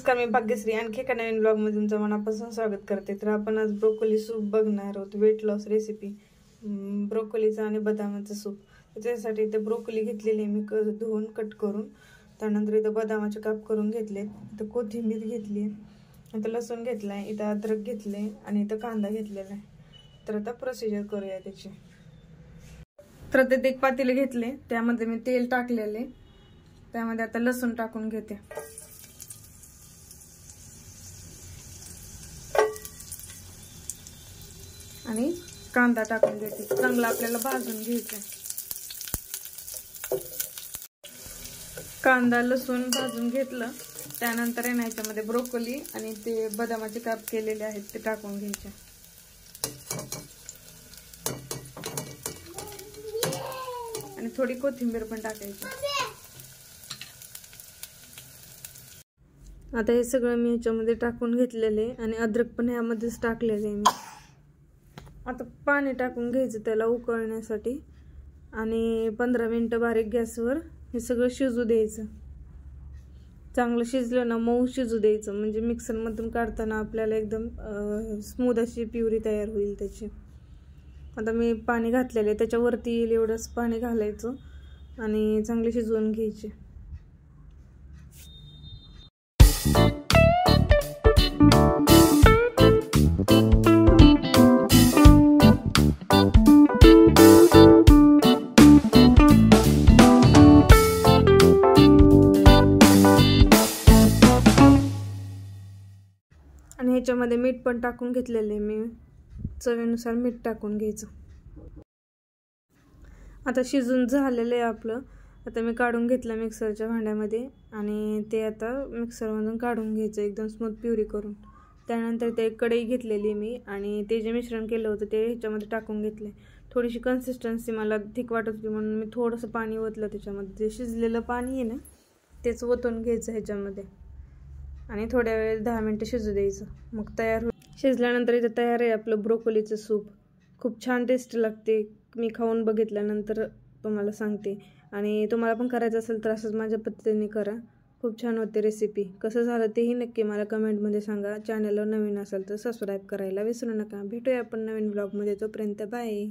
नमस्कार, मी भाग्यश्री आणखी एका नवीन ब्लॉगमध्ये तुमचं मनापासून स्वागत करते। तर आपण आज ब्रोकोली सूप बघणार आहोत, वेट लॉस रेसिपी। ब्रोकोलीचं आणि बदामाचं सूप। त्याच्यासाठी इथे ब्रोकोली घेतलेली मी धुवून कट करून, त्यानंतर इथं बदामाचे काप करून घेतले, इथं कोथिंबीर घेतली, इथं लसूण घेतलाय, इथं अद्रक घेतले आणि इथं कांदा घेतलेला आहे। तर आता प्रोसिजर करूया त्याची। तर ते एक पातेले घेतले, त्यामध्ये मी तेल टाकलेले, त्यामध्ये आता लसूण टाकून घेते। आणि कांदा टाकून घेते, चांगला आपल्याला भाजून घ्यायचा। कांदा लसूण भाजून घेतलं, त्यानंतर याच्यामध्ये ब्रोकोली आणि ते बदामाचे काप केलेले आहेत ते टाकून घ्यायचे आणि थोडी कोथिंबीर पण टाकायची। आता हे सगळं मी याच्यामध्ये टाकून घेतलेले आणि अद्रक पण यामध्येच टाकलेले मी। आता पाणी टाकून घ्यायचं त्याला उकळण्यासाठी आणि 15 मिनिटं बारीक गॅसवर हे सगळं शिजू द्यायचं। चांगलं शिजलं ना, मऊ शिजू द्यायचं, म्हणजे मिक्सर मधून काढताना आपल्याला एकदम स्मूथ अशी प्युरी तयार होईल त्याची। आता मी पाणी घातलेले, त्याच्यावरती येईल एवढंच पाणी घालायचं आणि चांगले शिजवून घ्यायचे। आणि ह्याच्यामध्ये मीठ पण टाकून घेतलेले मी, चवीनुसार मीठ टाकून घ्यायचं। आता शिजून झालेलं आहे आपलं। आता मी काढून घेतलं मिक्सरच्या भांड्यामध्ये आणि ते आता मिक्सरमधून काढून घ्यायचं एकदम स्मूथ प्युरी करून। त्यानंतर ते कढई घेतलेली मी आणि ते जे मिश्रण केलं होतं ते ह्याच्यामध्ये टाकून घेतले। थोडीशी कन्सिस्टन्सी मला थिक वाटत होती म्हणून मी थोडंसं पाणी ओतलं त्याच्यामध्ये। जे शिजलेलं पाणी आहे ना, तेच ओतून घ्यायचं ह्याच्यामध्ये आणि थोड्या वेळ 10 मिनिटं शिजू द्यायचं, मग तयार होईल। शिजल्यानंतर इथं तयार आहे आपलं ब्रोकोलीचं सूप। खूप छान टेस्टी लागते, मी खाऊन बघितल्यानंतर तुम्हाला सांगते। आणि तुम्हाला पण करायचं असेल तर असंच माझ्या पद्धतीने करा, खूप छान होते रेसिपी। कसं झालं तेही नक्की मला कमेंटमध्ये सांगा। चॅनलवर नवीन असेल तर सबस्क्राईब करायला विसरू नका। भेटूया आपण नवीन ब्लॉगमध्ये, तोपर्यंत बाय।